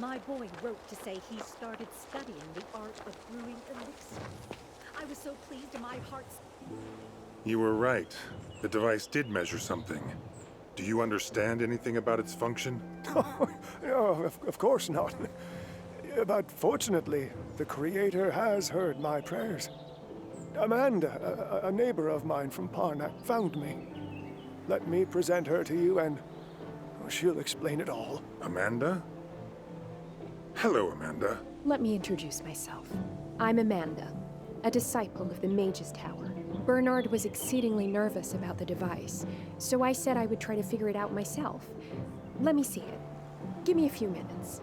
My boy wrote to say he started studying the art of brewing elixir. I was so pleased and my heart's... You were right. The device did measure something. Do you understand anything about its function? No, of course not. But fortunately, the Creator has heard my prayers. Amanda, a neighbor of mine from Parnak, found me. Let me present her to you and she'll explain it all. Amanda? Hello, Amanda. Let me introduce myself. I'm Amanda, a disciple of the Mages Tower. Bernard was exceedingly nervous about the device, so I said I would try to figure it out myself. Let me see it. Give me a few minutes.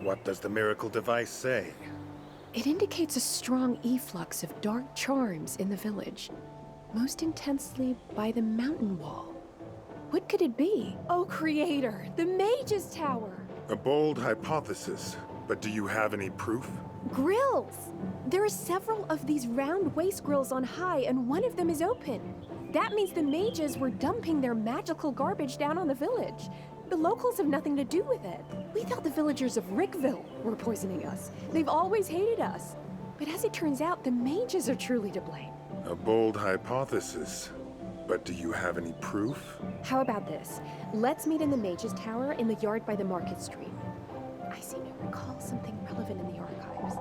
What does the miracle device say? It indicates a strong efflux of dark charms in the village, most intensely by the mountain wall. What could it be? Oh, Creator, the Mages Tower! A bold hypothesis, but do you have any proof? Grills! There are several of these round waste grills on high, and one of them is open. That means the mages were dumping their magical garbage down on the village. The locals have nothing to do with it. We thought the villagers of Rickville were poisoning us. They've always hated us. But as it turns out, the mages are truly to blame. A bold hypothesis, but do you have any proof? How about this? Let's meet in the Mages Tower in the yard by the Market Street. I seem to recall something relevant in the archives.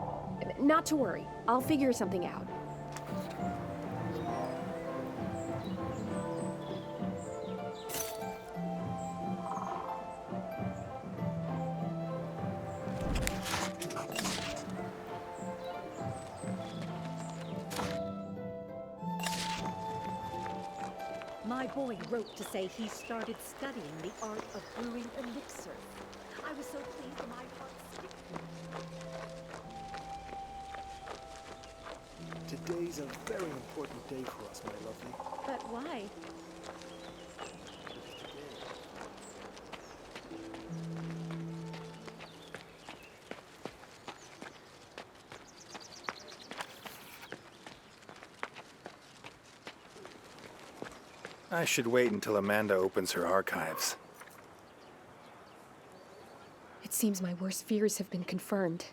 Not to worry, I'll figure something out. My boy wrote to say he started studying the art of brewing elixir. I was so pleased and my heart skipped. Today's a very important day for us, my lovely. But why? I should wait until Amanda opens her archives. It seems my worst fears have been confirmed.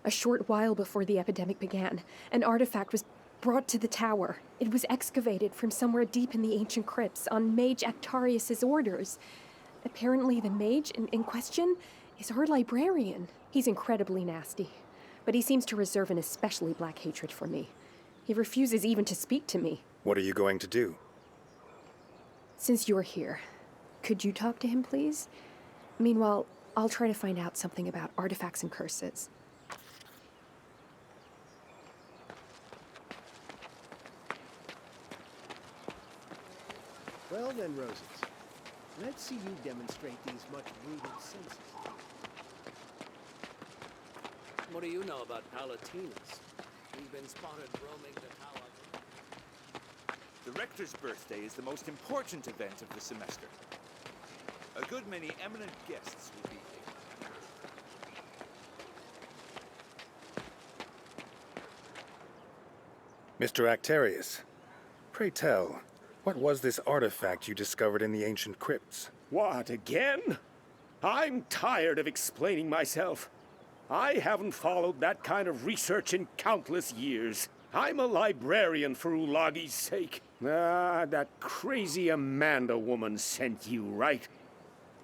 A short while before the epidemic began, an artifact was brought to the tower. It was excavated from somewhere deep in the ancient crypts on Mage Actarius' orders. Apparently the mage in question is our librarian. He's incredibly nasty, but he seems to reserve an especially black hatred for me. He refuses even to speak to me. What are you going to do? Since you're here, could you talk to him, please? Meanwhile, I'll try to find out something about artifacts and curses. Well then, Roses, let's see you demonstrate these much-needed senses. What do you know about Palatinas? We've been spotted roaming the tower. The Rector's birthday is the most important event of the semester. A good many eminent guests will be here. Mr. Actarius, pray tell, what was this artifact you discovered in the ancient crypts? What, again? I'm tired of explaining myself. I haven't followed that kind of research in countless years. I'm a librarian for Ulagi's sake. Ah, that crazy Amanda woman sent you, right?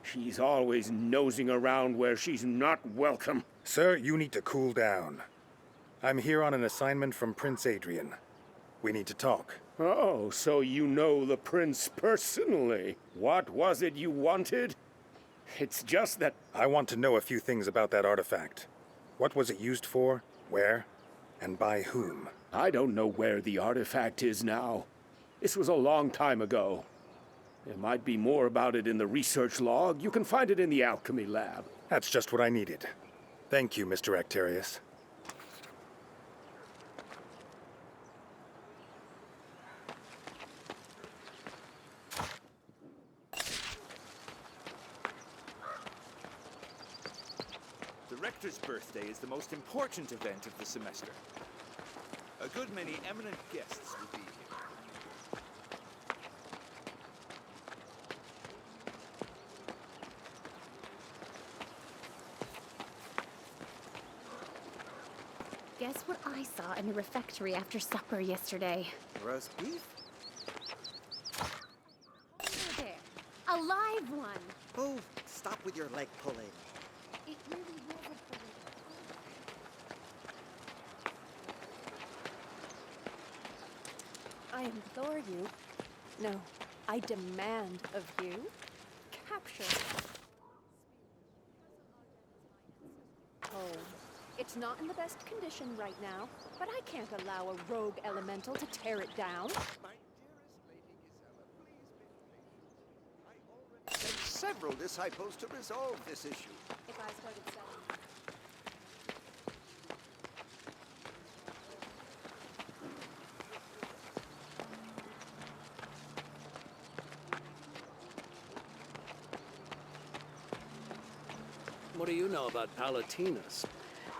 She's always nosing around where she's not welcome. Sir, you need to cool down. I'm here on an assignment from Prince Adrian. We need to talk. Oh, so you know the prince personally. What was it you wanted? It's just that... I want to know a few things about that artifact. What was it used for? Where? And by whom? I don't know where the artifact is now. This was a long time ago. There might be more about it in the research log. You can find it in the alchemy lab. That's just what I needed. Thank you, Mr. Actarius. The Rector's birthday is the most important event of the semester. A good many eminent guests will be here. Guess what I saw in the refectory after supper yesterday? Roast beef? Over there. A live one! Oh, stop with your leg pulling. It really was a bird. I implore you. No, I demand of you. Capture. Oh, it's not in the best condition right now, but I can't allow a rogue elemental to tear it down. My dearest Lady Gisela, please be patient. I already sent several disciples to resolve this issue. If I started selling... What do you know about Palatinus?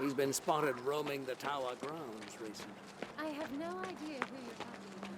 He's been spotted roaming the tower grounds recently. I have no idea who you're talking about.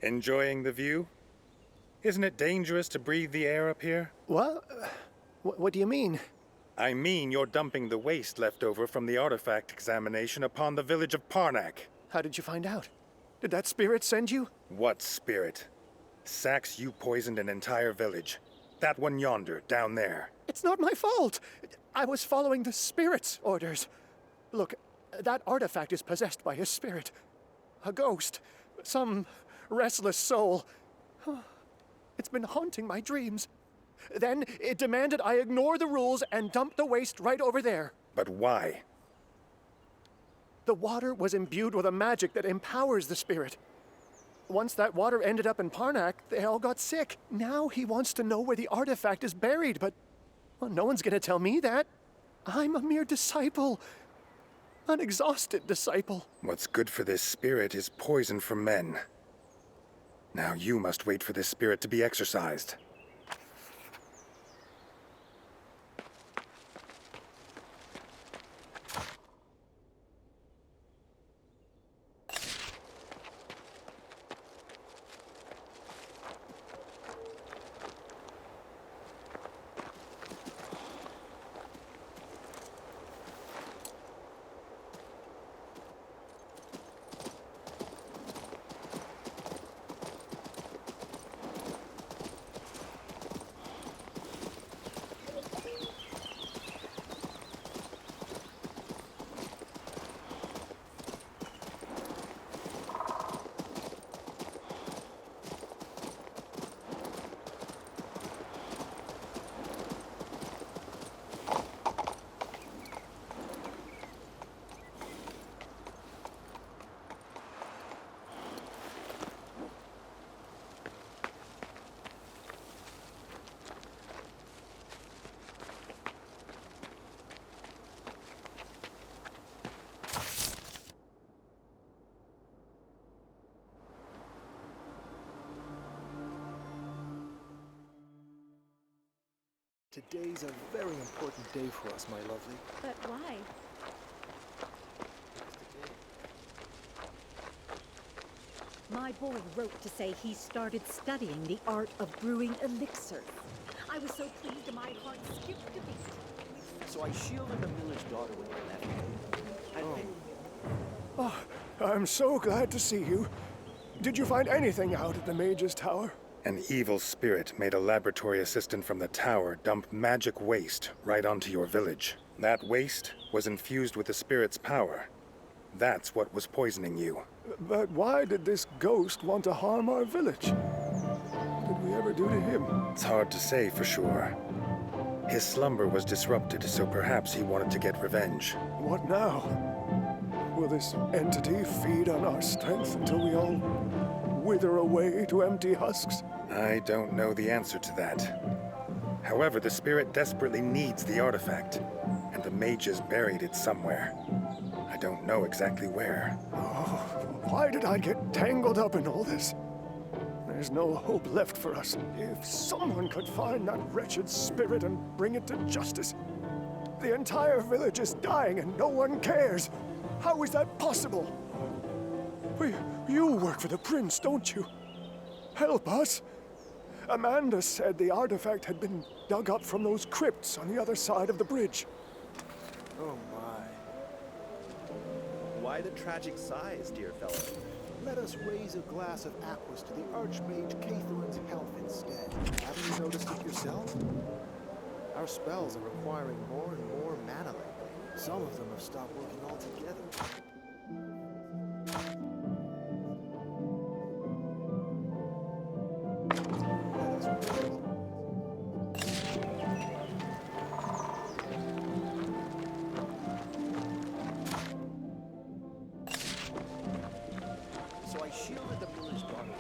Enjoying the view? Isn't it dangerous to breathe the air up here? What? What do you mean? I mean you're dumping the waste left over from the artifact examination upon the village of Parnak. How did you find out? Did that spirit send you? What spirit? Sachs, you poisoned an entire village. That one yonder, down there. It's not my fault. I was following the spirit's orders. Look, that artifact is possessed by a spirit. A ghost. Some restless soul. It's been haunting my dreams. Then it demanded I ignore the rules and dump the waste right over there. But why? The water was imbued with a magic that empowers the spirit. Once that water ended up in Parnak, they all got sick. Now he wants to know where the artifact is buried, but well, no one's gonna tell me that. I'm a mere disciple. An exhausted disciple. What's good for this spirit is poison for men. Now you must wait for this spirit to be exorcised. Today's a very important day for us, my lovely. But why? My boy wrote to say he started studying the art of brewing elixirs. I was so pleased and my heart skipped a beat. So I shielded the miller's daughter when you left. I think Oh, I'm so glad to see you. Did you find anything out at the Mage's Tower? An evil spirit made a laboratory assistant from the tower dump magic waste right onto your village. That waste was infused with the spirit's power. That's what was poisoning you. But why did this ghost want to harm our village? What did we ever do to him? It's hard to say for sure. His slumber was disrupted, so perhaps he wanted to get revenge. What now? Will this entity feed on our strength until we all wither away to empty husks? I don't know the answer to that. However, the spirit desperately needs the artifact, and the mages buried it somewhere. I don't know exactly where. Oh, why did I get tangled up in all this? There's no hope left for us. If someone could find that wretched spirit and bring it to justice. The entire village is dying and no one cares. How is that possible? You work for the prince, don't you? Help us. Amanda said the artifact had been dug up from those crypts on the other side of the bridge. Oh my. why the tragic sighs, dear fellow? Let us raise a glass of aquas to the Archmage Catherine's health instead. Haven't you noticed it yourself? Our spells are requiring more and more mana lately. Some of them have stopped working altogether. So I shielded the miller's daughter.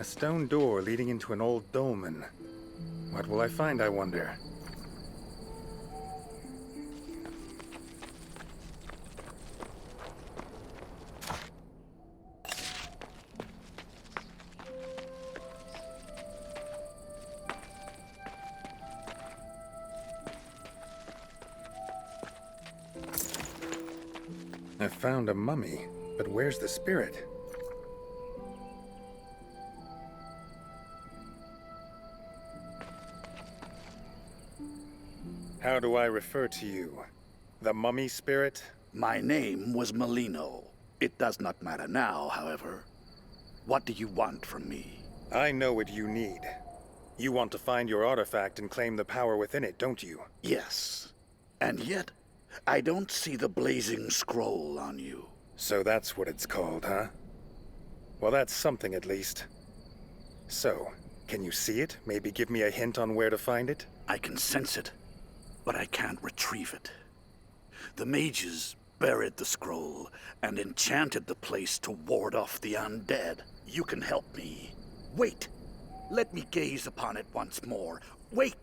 A stone door leading into an old dolmen. What will I find, I wonder? I found a mummy, but where's the spirit? How do I refer to you? The mummy spirit? My name was Molino. It does not matter now, however. What do you want from me? I know what you need. You want to find your artifact and claim the power within it, don't you? Yes. And yet, I don't see the blazing scroll on you. So that's what it's called, huh? Well, that's something at least. So, can you see it? Maybe give me a hint on where to find it? I can sense it, but I can't retrieve it. The mages buried the scroll and enchanted the place to ward off the undead. You can help me. Wait! Let me gaze upon it once more. Wait!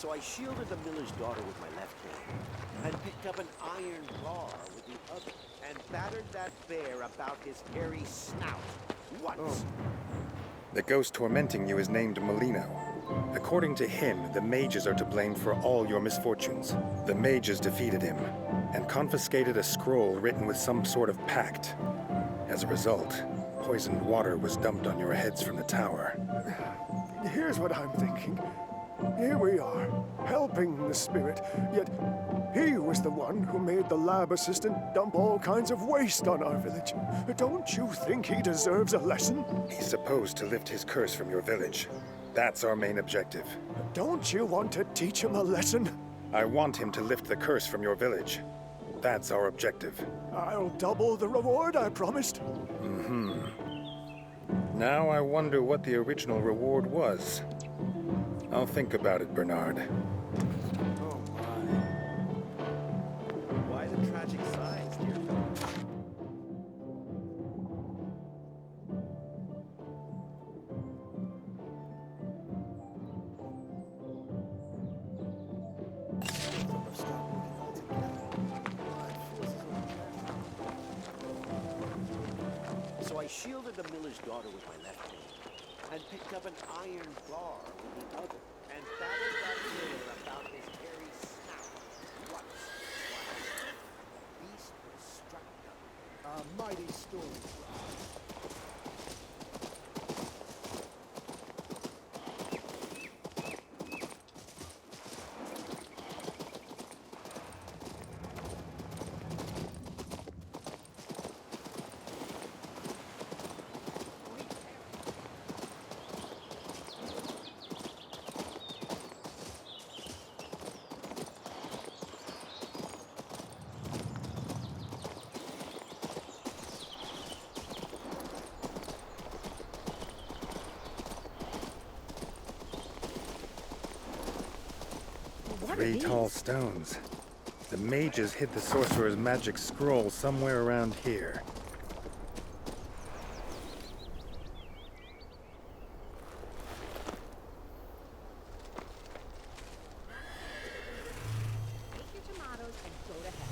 So I shielded the miller's daughter with my left hand, and picked up an iron bar with the other, and battered that bear about his hairy snout. Once! The ghost tormenting you is named Molino. According to him, the mages are to blame for all your misfortunes. The mages defeated him, and confiscated a scroll written with some sort of pact. As a result, poisoned water was dumped on your heads from the tower. Here's what I'm thinking. Here we are, helping the spirit, yet he was the one who made the lab assistant dump all kinds of waste on our village. Don't you think he deserves a lesson? He's supposed to lift his curse from your village. That's our main objective. Don't you want to teach him a lesson? I want him to lift the curse from your village. That's our objective. I'll double the reward I promised. Now I wonder what the original reward was. I'll think about it, Bernard. Oh my. Why the tragic sighs, dear fellow? So I shielded the miller's daughter with my left hand, and picked up an iron bar with the other, and battered that bear about his hairy snout. Once, beast was struck down. A mighty story. Three tall stones. The mages hid the sorcerer's magic scroll somewhere around here. Take your tomatoes and go to hell.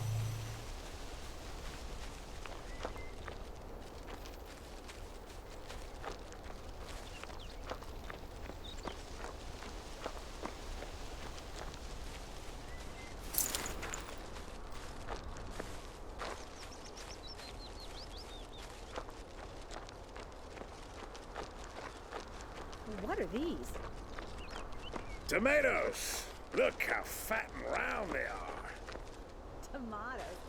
What are these? Tomatoes! Look how fat and round they are. Tomatoes?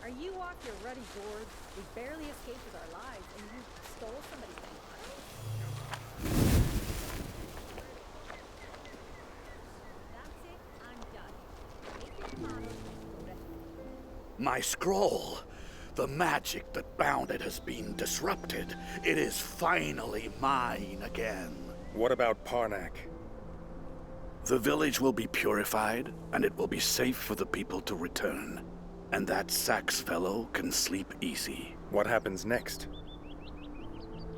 Are you off your ruddy gourd? We barely escaped with our lives, and you stole somebody's tomatoes? That's it. I'm done. Take your tomatoes and go to hell. My scroll! The magic that bound it has been disrupted. It is finally mine again. What about Parnak? The village will be purified, and it will be safe for the people to return. And that Sachs fellow can sleep easy. What happens next?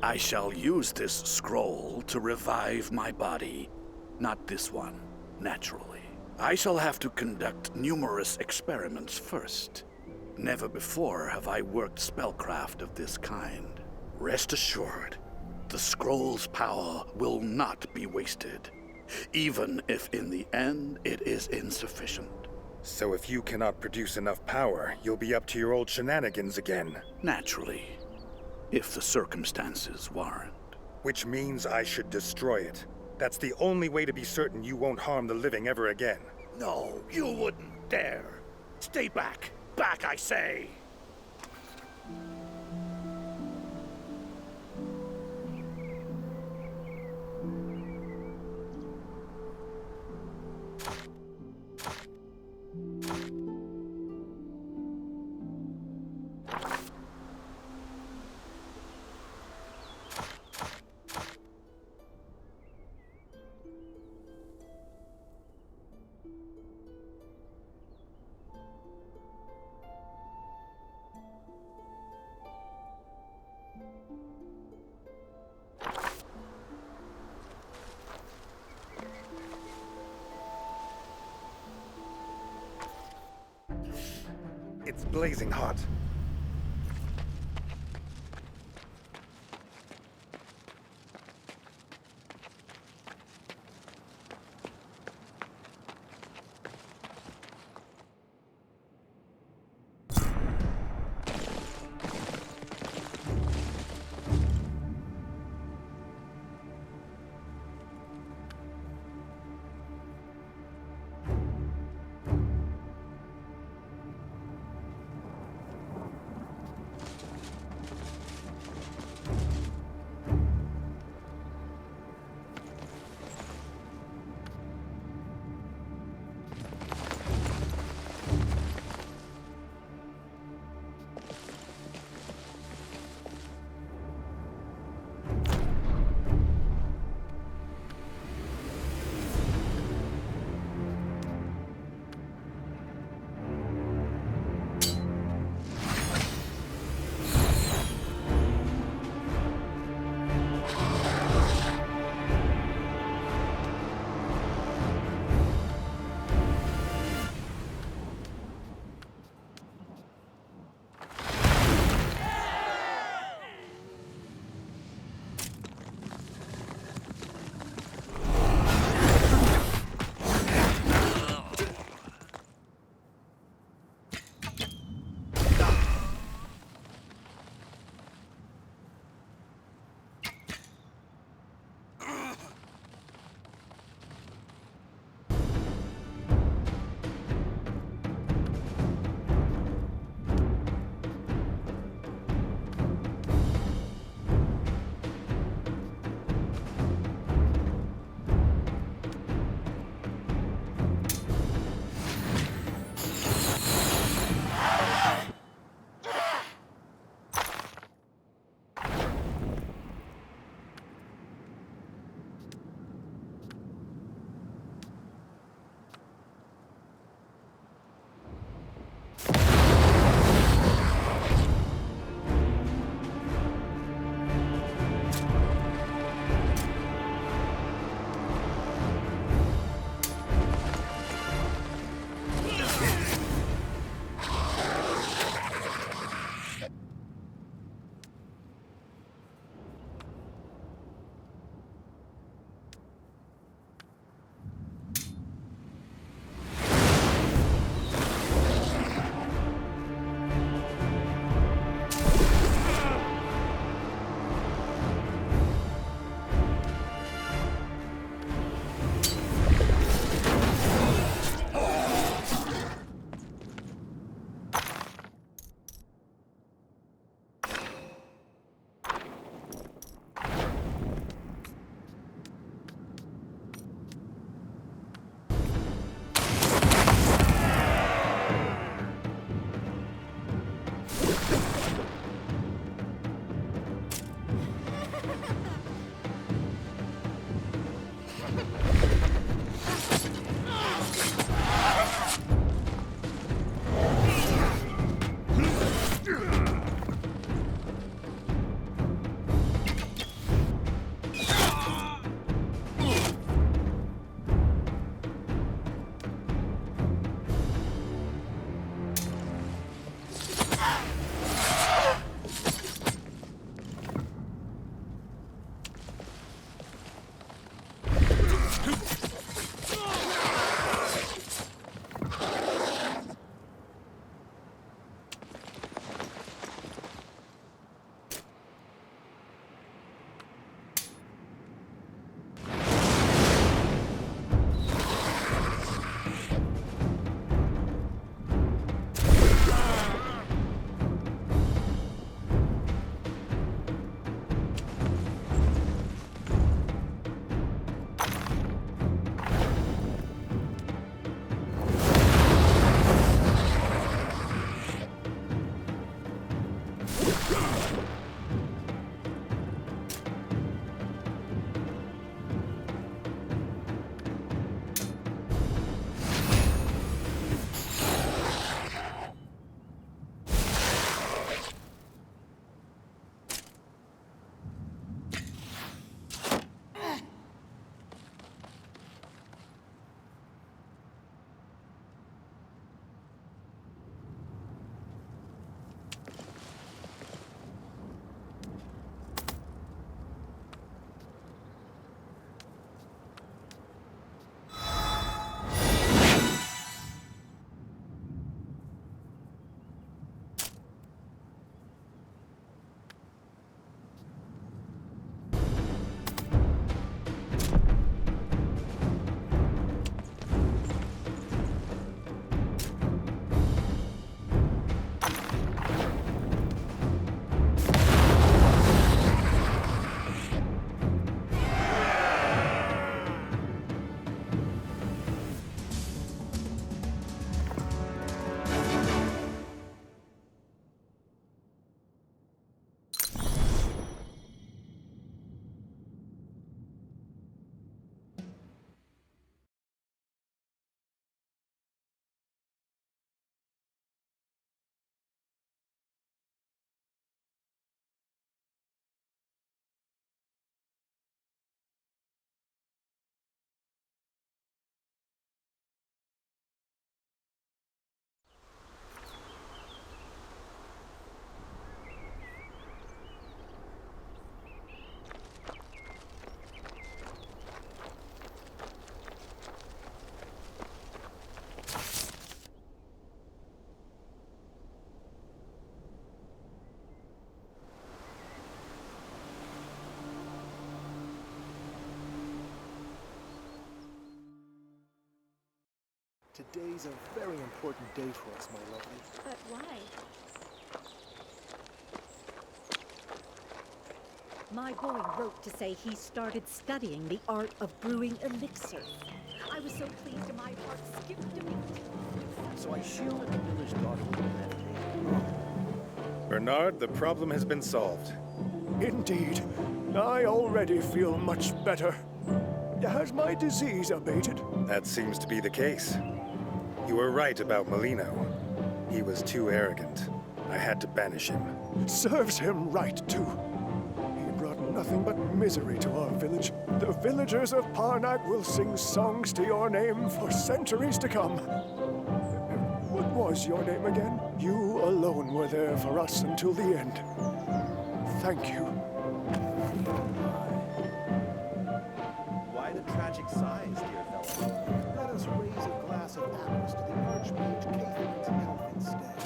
I shall use this scroll to revive my body. Not this one, naturally. I shall have to conduct numerous experiments first. Never before have I worked spellcraft of this kind. Rest assured, the scroll's power will not be wasted, even if in the end it is insufficient. So if you cannot produce enough power, you'll be up to your old shenanigans again. Naturally, if the circumstances warrant. Which means I should destroy it. That's the only way to be certain you won't harm the living ever again. No, you wouldn't dare. Stay back. Back, I say! blazing hot. Today's a very important day for us, my lovely. But why? My boy wrote to say he started studying the art of brewing elixirs. I was so pleased and my heart skipped a beat. So I shielded the miller's daughter with my left hand. Bernard, the problem has been solved. Indeed. I already feel much better. Has my disease abated? That seems to be the case. You were right about Molino. He was too arrogant. I had to banish him. Serves him right, too. He brought nothing but misery to our village. The villagers of Parnac will sing songs to your name for centuries to come. What was your name again? You alone were there for us until the end. Thank you. Why the tragic sighs, dear fellow? Let us raise a glass of apples to the Archmage Catherine's health instead.